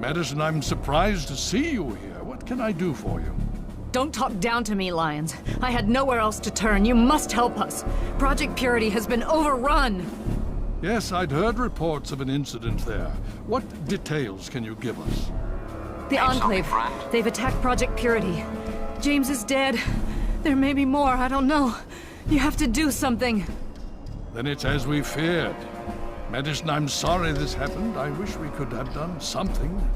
Madison, I'm surprised to see you here. What can I do for you? Don't talk down to me, Lyons. I had nowhere else to turn. You must help us. Project Purity has been overrun. Yes, I'd heard reports of an incident there. What details can you give us? The Enclave. They've attacked Project Purity. James is dead. There may be more, I don't know. You have to do something. Then it's as we feared. Madison, I'm sorry this happened. I wish we could have done something.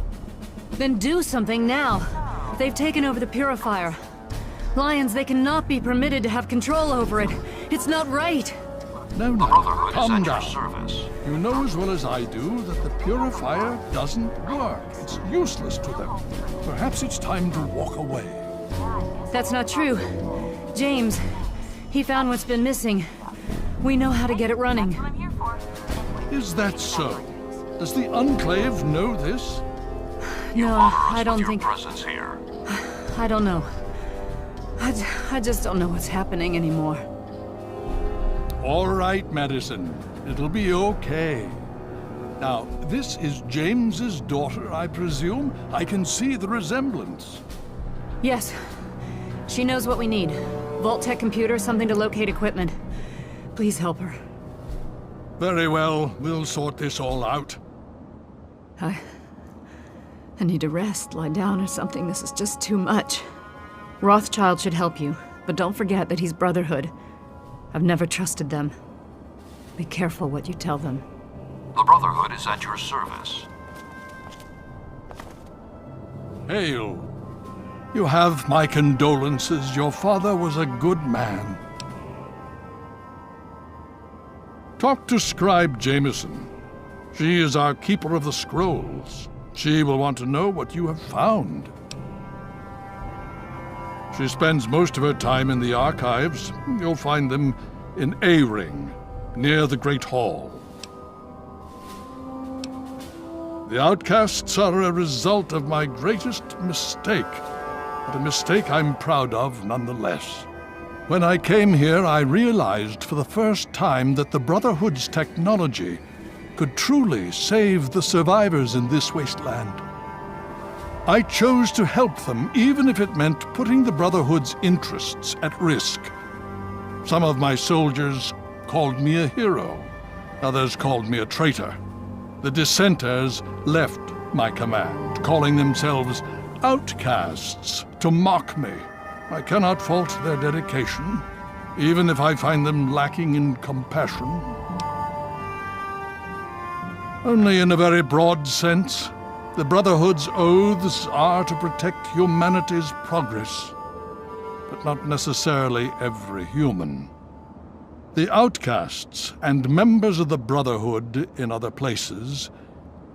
Then do something now. They've taken over the Purifier. Lyons, they cannot be permitted to have control over it. It's not right. No, calm down. Service. You know as well as I do that the Purifier doesn't work. It's useless to them. Perhaps it's time to walk away. That's not true. James, he found what's been missing. We know how to get it running. Is that so? Does the Enclave know this? No, I don't think... Presence here. I don't know. I just don't know what's happening anymore. All right, Madison. It'll be okay. Now, this is James's daughter, I presume? I can see the resemblance. Yes. She knows what we need. Vault-Tec computer, something to locate equipment. Please help her. Very well. We'll sort this all out. I need to rest, lie down or something. This is just too much. Rothschild should help you, but don't forget that he's Brotherhood. I've never trusted them. Be careful what you tell them. The Brotherhood is at your service. Hail. You have my condolences. Your father was a good man. Talk to Scribe Jameson. She is our keeper of the scrolls. She will want to know what you have found. She spends most of her time in the archives. You'll find them in A-Ring, near the Great Hall. The outcasts are a result of my greatest mistake, but a mistake I'm proud of nonetheless. When I came here, I realized for the first time that the Brotherhood's technology could truly save the survivors in this wasteland. I chose to help them, even if it meant putting the Brotherhood's interests at risk. Some of my soldiers called me a hero. Others called me a traitor. The dissenters left my command, calling themselves outcasts to mock me. I cannot fault their dedication, even if I find them lacking in compassion. Only in a very broad sense. The Brotherhood's oaths are to protect humanity's progress, but not necessarily every human. The outcasts and members of the Brotherhood in other places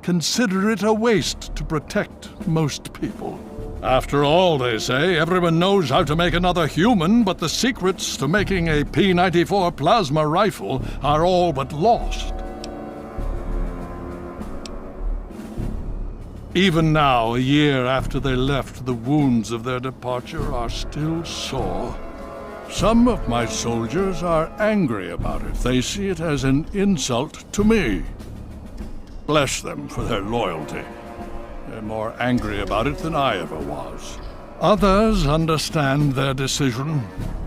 consider it a waste to protect most people. After all, they say, everyone knows how to make another human, but the secrets to making a P-94 plasma rifle are all but lost. Even now, a year after they left, the wounds of their departure are still sore. Some of my soldiers are angry about it. They see it as an insult to me. Bless them for their loyalty. They're more angry about it than I ever was. Others understand their decision.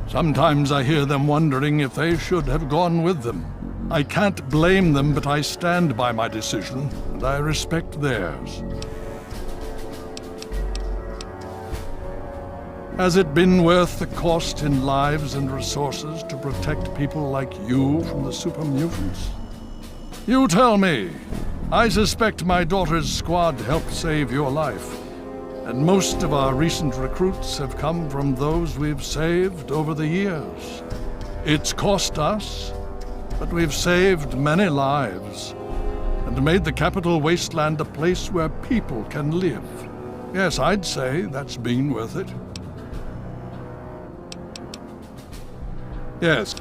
Sometimes I hear them wondering if they should have gone with them. I can't blame them, but I stand by my decision, and I respect theirs. Has it been worth the cost in lives and resources to protect people like you from the super mutants? You tell me. I suspect my daughter's squad helped save your life, and most of our recent recruits have come from those we've saved over the years. It's cost us, but we've saved many lives, and made the capital wasteland a place where people can live. Yes, I'd say that's been worth it. Yes.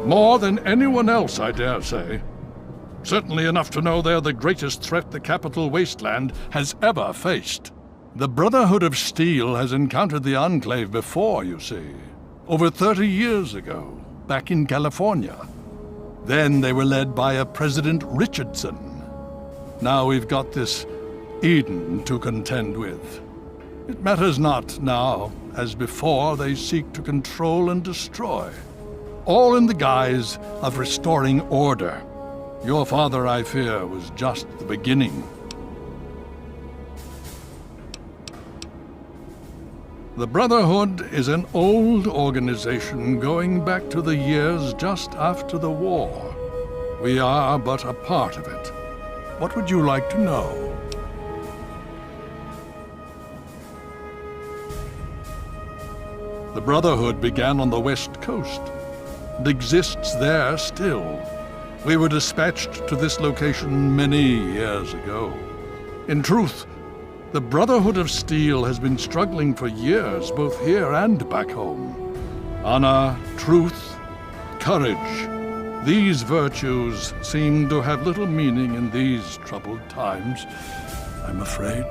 More than anyone else, I dare say. Certainly enough to know they're the greatest threat the capital wasteland has ever faced. The Brotherhood of Steel has encountered the Enclave before, you see. Over 30 years ago, back in California. Then they were led by a President Richardson. Now we've got this Eden to contend with. It matters not now, as before they seek to control and destroy, all in the guise of restoring order. Your father, I fear, was just the beginning. The Brotherhood is an old organization going back to the years just after the war. We are but a part of it. What would you like to know? The Brotherhood began on the West Coast and exists there still. We were dispatched to this location many years ago. In truth, the Brotherhood of Steel has been struggling for years, both here and back home. Honor, truth, courage. These virtues seem to have little meaning in these troubled times, I'm afraid.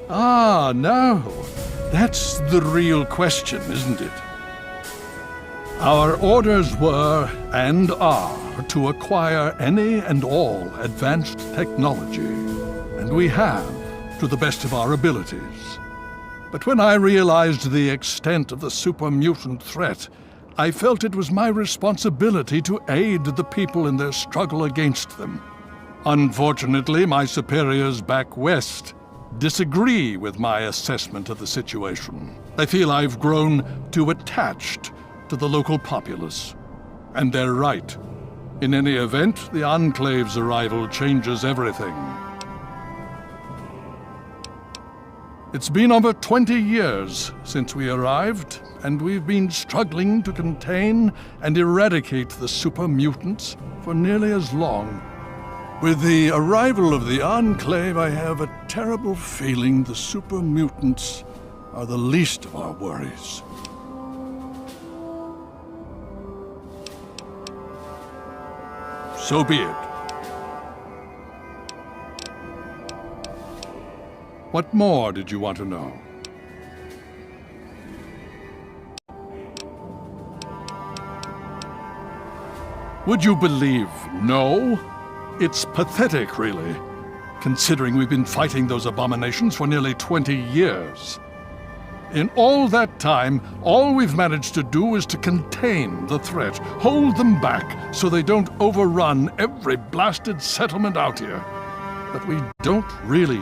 Ah, now, that's the real question, isn't it? Our orders were, and are, to acquire any and all advanced technology, and we have, to the best of our abilities. But when I realized the extent of the super-mutant threat, I felt it was my responsibility to aid the people in their struggle against them. Unfortunately, my superiors back west disagree with my assessment of the situation. They feel I've grown too attached to the local populace. And they're right. In any event, the Enclave's arrival changes everything. It's been over 20 years since we arrived, and we've been struggling to contain and eradicate the super mutants for nearly as long. With the arrival of the Enclave, I have a terrible feeling the super mutants are the least of our worries. So be it. What more did you want to know? Would you believe no? It's pathetic, really, considering we've been fighting those abominations for nearly 20 years. In all that time, all we've managed to do is to contain the threat, hold them back so they don't overrun every blasted settlement out here. But we don't really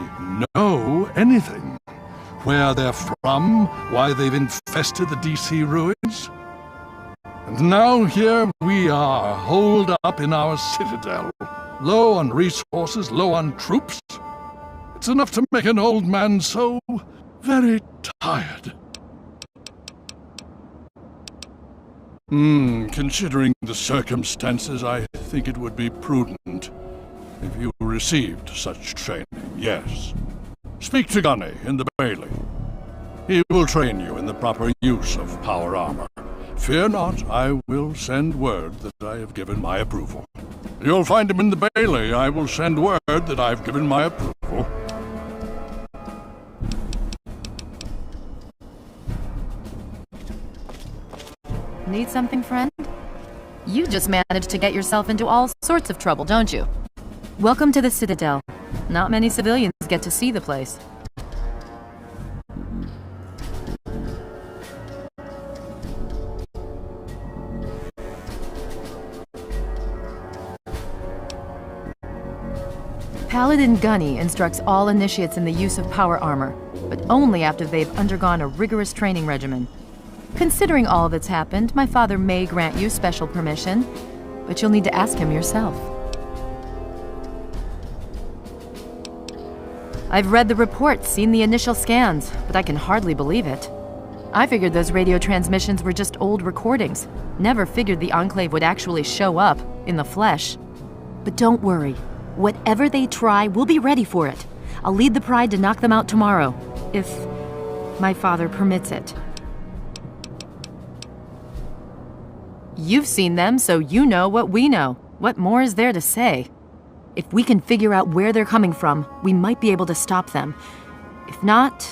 know anything. Where they're from, why they've infested the DC ruins. And now here we are, holed up in our citadel. Low on resources, low on troops. It's enough to make an old man so very tired. Considering the circumstances, I think it would be prudent if you received such training, yes. Speak to Gunny in the Bailey. He will train you in the proper use of power armor. Fear not, I will send word that I have given my approval. You'll find him in the Bailey. I will send word that I've given my approval. Need something, friend? You just managed to get yourself into all sorts of trouble, don't you? Welcome to the Citadel. Not many civilians get to see the place. Paladin Gunny instructs all initiates in the use of power armor, but only after they've undergone a rigorous training regimen. Considering all that's happened, my father may grant you special permission, but you'll need to ask him yourself. I've read the reports, seen the initial scans, but I can hardly believe it. I figured those radio transmissions were just old recordings. Never figured the Enclave would actually show up, in the flesh. But don't worry. Whatever they try, we'll be ready for it. I'll lead the Pride to knock them out tomorrow, if my father permits it. You've seen them, so you know what we know. What more is there to say? If we can figure out where they're coming from, we might be able to stop them. If not...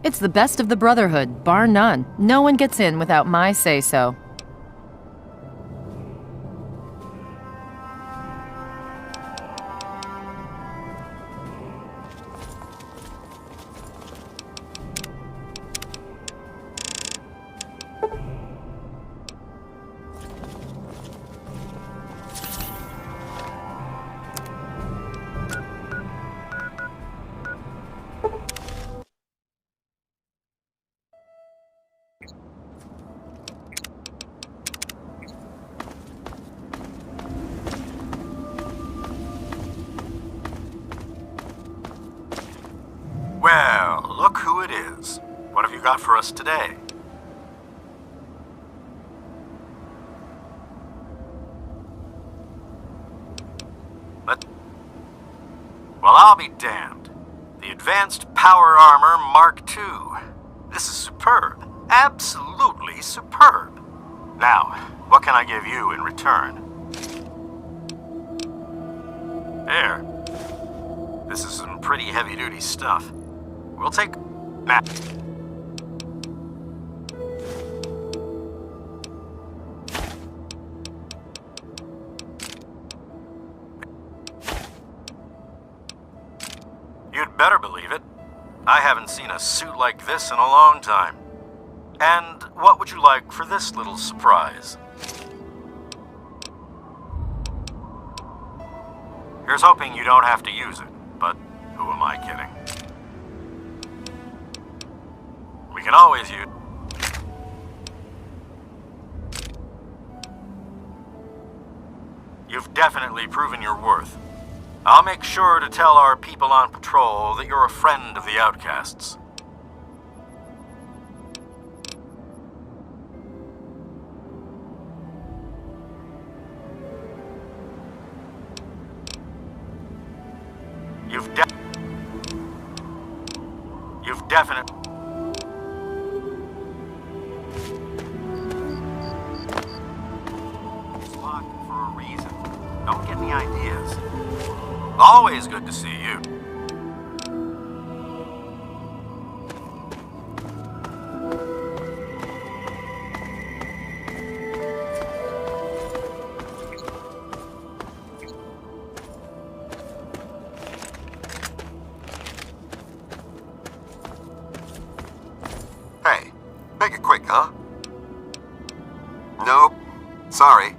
It's the best of the Brotherhood, bar none. No one gets in without my say-so. Well, look who it is. What have you got for us today? Well, I'll be damned. The Advanced Power Armor Mark II. This is superb. Absolutely superb. Now, what can I give you in return? There. This is some pretty heavy-duty stuff. We'll take... Nah. You'd better believe it. I haven't seen a suit like this in a long time. And what would you like for this little surprise? Here's hoping you don't have to use it, but who am I kidding? We can always use... You've definitely proven your worth. I'll make sure to tell our people on patrol that you're a friend of the outcasts. You've definitely... It's locked for a reason. Don't get any ideas. Always good to see you. Hey, make it quick, huh? Nope. Sorry.